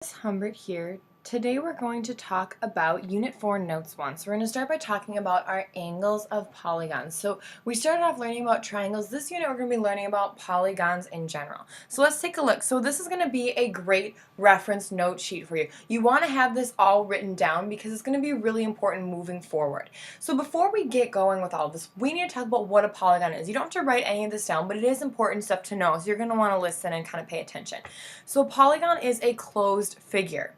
Ms. Humbert here. Today we're going to talk about Unit 4 Notes 1. So we're going to start by talking about our angles of polygons. So we started off learning about triangles. This unit we're going to be learning about polygons in general. So let's take a look. So this is going to be a great reference note sheet for you. You want to have this all written down because it's going to be really important moving forward. So before we get going with all of this, we need to talk about what a polygon is. You don't have to write any of this down, but it is important stuff to know. So you're going to want to listen and kind of pay attention. So a polygon is a closed figure.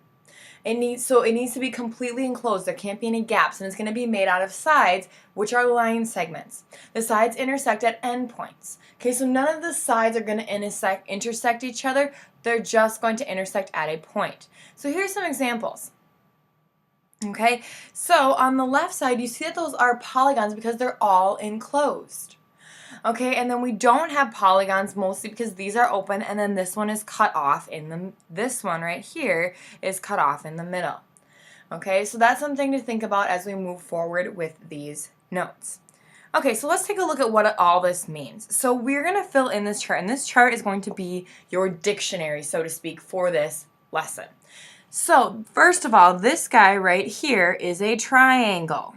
It needs to be completely enclosed. There can't be any gaps, and it's going to be made out of sides, which are line segments. The sides intersect at endpoints. Okay, so none of the sides are going to intersect each other. They're just going to intersect at a point. So here's some examples. Okay, so on the left side, you see that those are polygons because they're all enclosed. Okay, and then we don't have polygons mostly because these are open, and then this one is cut off this one right here is cut off in the middle. Okay, so that's something to think about as we move forward with these notes. Okay, so let's take a look at what all this means. So we're going to fill in this chart, and this chart is going to be your dictionary, so to speak, for this lesson. So first of all, this guy right here is a triangle.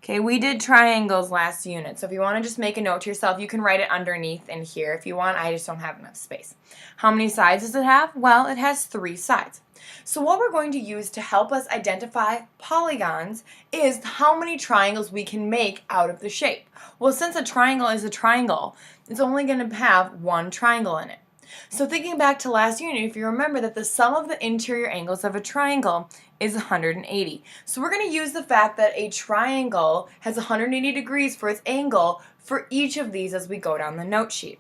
Okay, we did triangles last unit, so if you want to just make a note to yourself, you can write it underneath in here if you want. I just don't have enough space. How many sides does it have? Well, it has 3 sides. So what we're going to use to help us identify polygons is how many triangles we can make out of the shape. Well, since a triangle is a triangle, it's only going to have one triangle in it. So thinking back to last unit, if you remember that the sum of the interior angles of a triangle is 180. So we're going to use the fact that a triangle has 180 degrees for its angle for each of these as we go down the note sheet.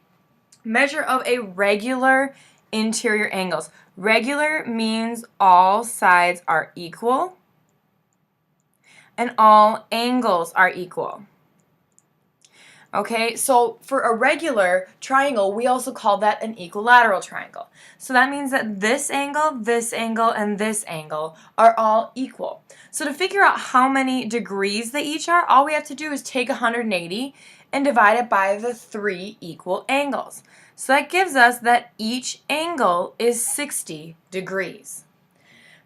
Measure of a regular interior angles. Regular means all sides are equal and all angles are equal. Okay, so for a regular triangle, we also call that an equilateral triangle. So that means that this angle, and this angle are all equal. So to figure out how many degrees they each are, all we have to do is take 180 and divide it by the 3 equal angles. So that gives us that each angle is 60 degrees.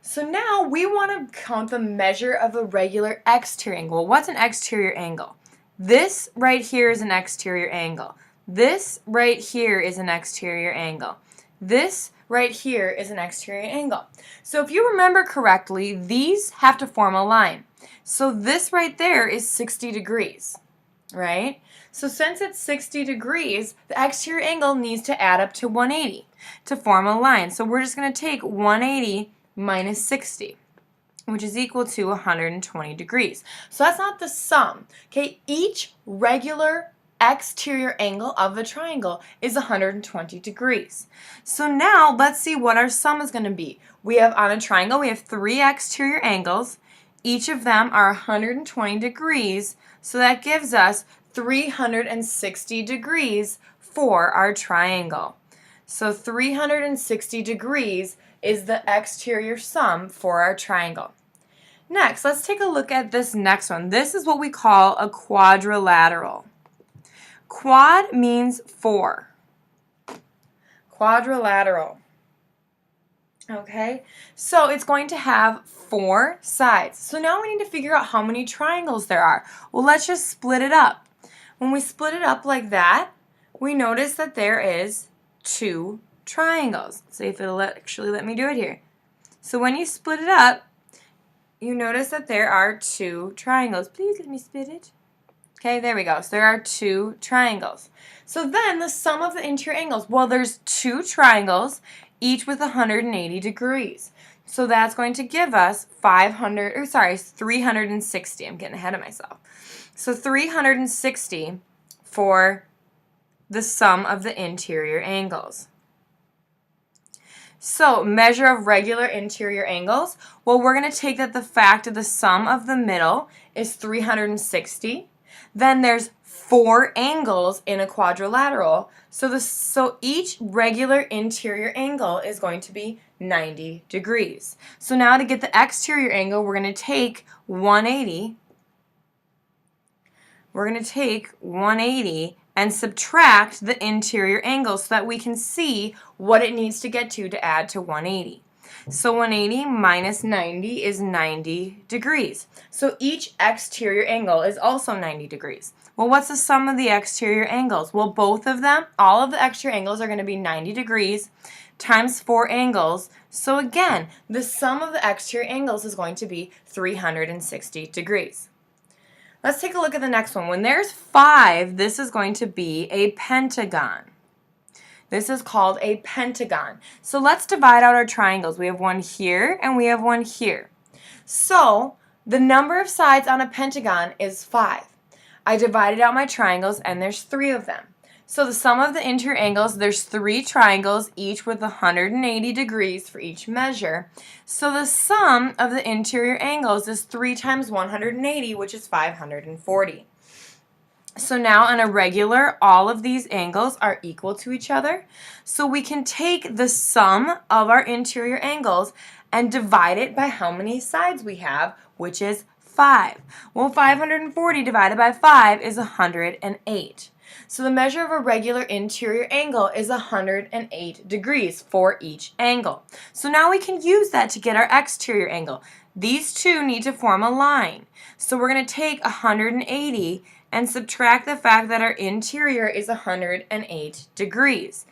So now we want to count the measure of a regular exterior angle. What's an exterior angle? This right here is an exterior angle. This right here is an exterior angle. This right here is an exterior angle. So if you remember correctly, these have to form a line. So this right there is 60 degrees, right? So since it's 60 degrees, the exterior angle needs to add up to 180 to form a line. So we're just going to take 180 minus 60. Which is equal to 120 degrees. So that's not the sum. Okay, each regular exterior angle of the triangle is 120 degrees. So now let's see what our sum is going to be. We have on a triangle, we have 3 exterior angles. Each of them are 120 degrees. So that gives us 360 degrees for our triangle. So 360 degrees is the exterior sum for our triangle. Next, let's take a look at this next one. This is what we call a quadrilateral. Quad means 4. Quadrilateral. Okay, so it's going to have 4 sides. So now we need to figure out how many triangles there are. Well, let's just split it up. When we split it up like that, we notice that there is 2 triangles. Let's see if it'll actually let me do it here. So when you split it up, you notice that there are 2 triangles. Please let me split it. Okay, there we go. So there are 2 triangles. So then the sum of the interior angles, well, there's 2 triangles, each with 180 degrees. So that's going to give us 360. I'm getting ahead of myself. So 360 for the sum of the interior angles. So measure of regular interior angles. Well, we're going to take that the fact that the sum of the middle is 360. Then there's 4 angles in a quadrilateral. So each regular interior angle is going to be 90 degrees. So now to get the exterior angle, we're going to take 180. We're going to take 180 and subtract the interior angle so that we can see what it needs to get to add to 180. So 180 minus 90 is 90 degrees. So each exterior angle is also 90 degrees. Well, what's the sum of the exterior angles? Well, both of them, all of the exterior angles are going to be 90 degrees times 4 angles. So again, the sum of the exterior angles is going to be 360 degrees. Let's take a look at the next one. When there's 5, this is going to be a pentagon. This is called a pentagon. So let's divide out our triangles. We have one here and we have one here. So the number of sides on a pentagon is 5. I divided out my triangles and there's 3 of them. So the sum of the interior angles, there's 3 triangles, each with 180 degrees for each measure. So the sum of the interior angles is 3 times 180, which is 540. So now on a regular, all of these angles are equal to each other. So we can take the sum of our interior angles and divide it by how many sides we have, which is 5. Well, 540 divided by 5 is 108. So the measure of a regular interior angle is 108 degrees for each angle. So now we can use that to get our exterior angle. These two need to form a line. So we're going to take 180 and subtract the fact that our interior is 108 degrees.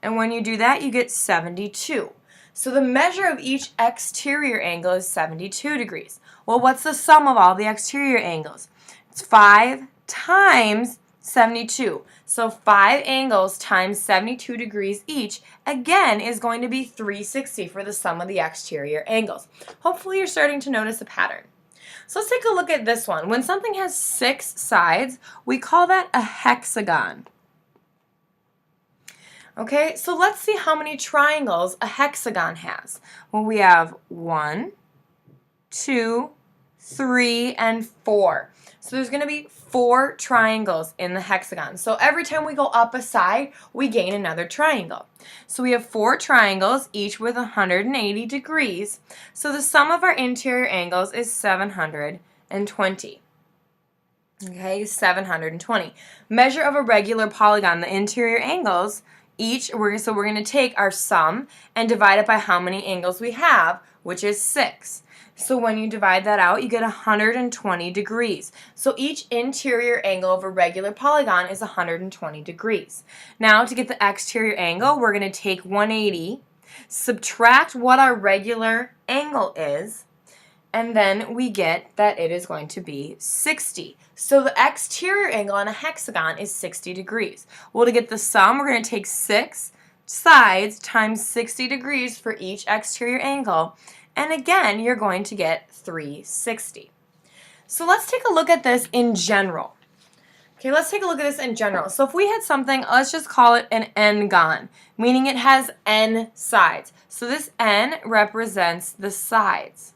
And when you do that, you get 72. So the measure of each exterior angle is 72 degrees. Well, what's the sum of all the exterior angles? It's 5 times 72. So 5 angles times 72 degrees each, again, is going to be 360 for the sum of the exterior angles. Hopefully you're starting to notice a pattern. So let's take a look at this one. When something has 6 sides, we call that a hexagon. Okay, so let's see how many triangles a hexagon has. Well, we have 1, 2, 3, and 4. So there's going to be 4 triangles in the hexagon. So every time we go up a side, we gain another triangle. So we have 4 triangles, each with 180 degrees. So the sum of our interior angles is 720. Okay, 720. Measure of a regular polygon, the interior angles, so we're going to take our sum and divide it by how many angles we have, which is 6. So when you divide that out, you get 120 degrees. So each interior angle of a regular polygon is 120 degrees. Now to get the exterior angle, we're going to take 180, subtract what our regular angle is, and then we get that it is going to be 60. So the exterior angle on a hexagon is 60 degrees. Well, to get the sum, we're going to take 6 sides times 60 degrees for each exterior angle. And again, you're going to get 360. So let's take a look at this in general. Okay, let's take a look at this in general. So if we had something, let's just call it an n-gon, meaning it has n sides. So this n represents the sides.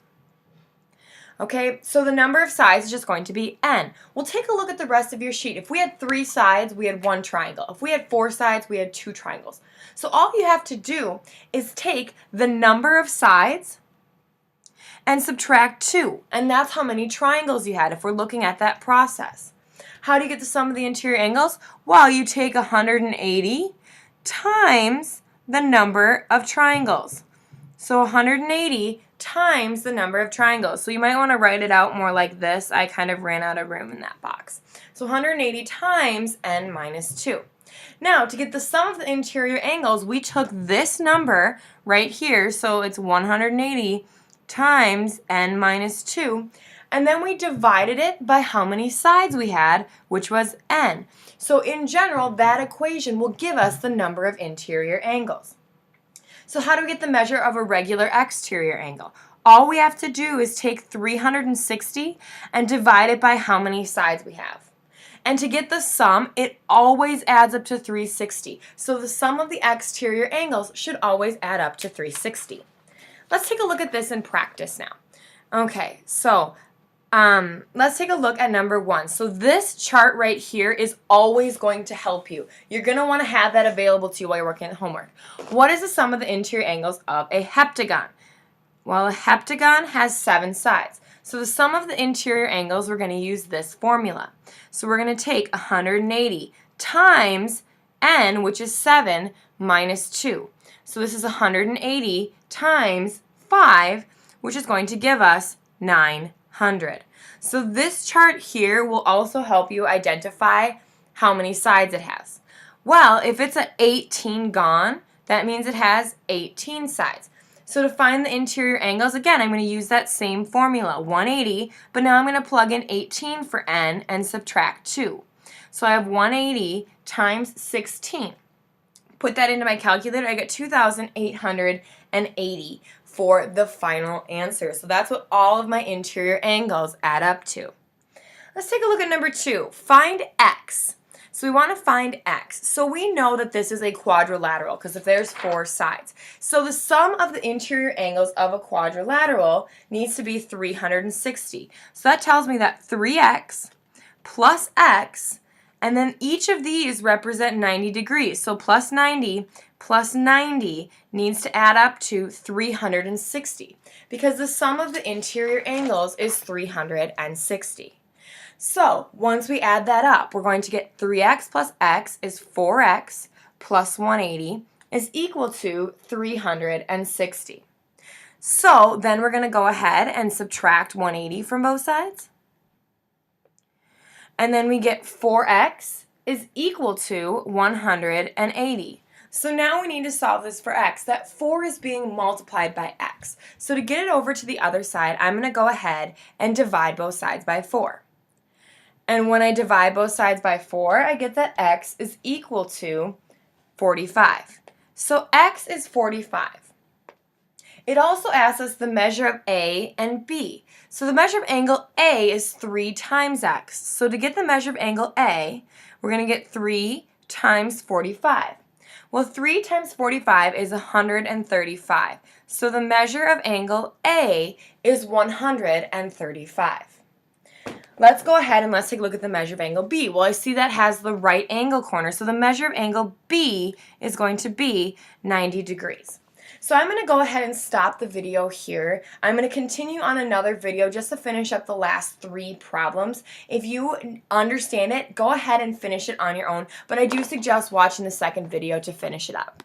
Okay, so the number of sides is just going to be n. We'll take a look at the rest of your sheet. If we had 3 sides, we had 1 triangle. If we had 4 sides, we had 2 triangles. So all you have to do is take the number of sides and subtract 2. And that's how many triangles you had if we're looking at that process. How do you get the sum of the interior angles? Well, you take 180 times the number of triangles. So 180 times the number of triangles. So you might want to write it out more like this. I kind of ran out of room in that box. So 180 times n minus 2. Now, to get the sum of the interior angles, we took this number right here, so it's 180 times n minus 2, and then we divided it by how many sides we had, which was n. So in general, that equation will give us the number of interior angles. So how do we get the measure of a regular exterior angle? All we have to do is take 360 and divide it by how many sides we have. And to get the sum, it always adds up to 360. So the sum of the exterior angles should always add up to 360. Let's take a look at this in practice now. Okay, so let's take a look at number 1. So this chart right here is always going to help you. You're going to want to have that available to you while you're working at homework. What is the sum of the interior angles of a heptagon? Well, a heptagon has 7 sides. So the sum of the interior angles, we're going to use this formula. So we're going to take 180 times n, which is 7, minus 2. So this is 180 times 5, which is going to give us 900. So this chart here will also help you identify how many sides it has. Well, if it's an 18 gone, that means it has 18 sides. So to find the interior angles, again, I'm going to use that same formula, 180, but now I'm going to plug in 18 for n and subtract 2. So I have 180 times 16. Put that into my calculator, I get 2,880 for the final answer. So that's what all of my interior angles add up to. Let's take a look at number 2. Find x. So we want to find x. So we know that this is a quadrilateral because if there's 4 sides. So the sum of the interior angles of a quadrilateral needs to be 360. So that tells me that 3x plus x, and then each of these represent 90 degrees. So plus 90 plus 90 needs to add up to 360 because the sum of the interior angles is 360. So once we add that up, we're going to get 3x plus x is 4x plus 180 is equal to 360. So then we're going to go ahead and subtract 180 from both sides. And then we get 4x is equal to 180. So now we need to solve this for x. That 4 is being multiplied by x. So to get it over to the other side, I'm going to go ahead and divide both sides by 4. And when I divide both sides by 4, I get that x is equal to 45. So x is 45. It also asks us the measure of A and B. So the measure of angle A is 3 times x. So to get the measure of angle A, we're going to get 3 times 45. Well, 3 times 45 is 135. So the measure of angle A is 135. Let's go ahead and let's take a look at the measure of angle B. Well, I see that has the right angle corner, so the measure of angle B is going to be 90 degrees. So I'm going to go ahead and stop the video here. I'm going to continue on another video just to finish up the last 3 problems. If you understand it, go ahead and finish it on your own, but I do suggest watching the second video to finish it up.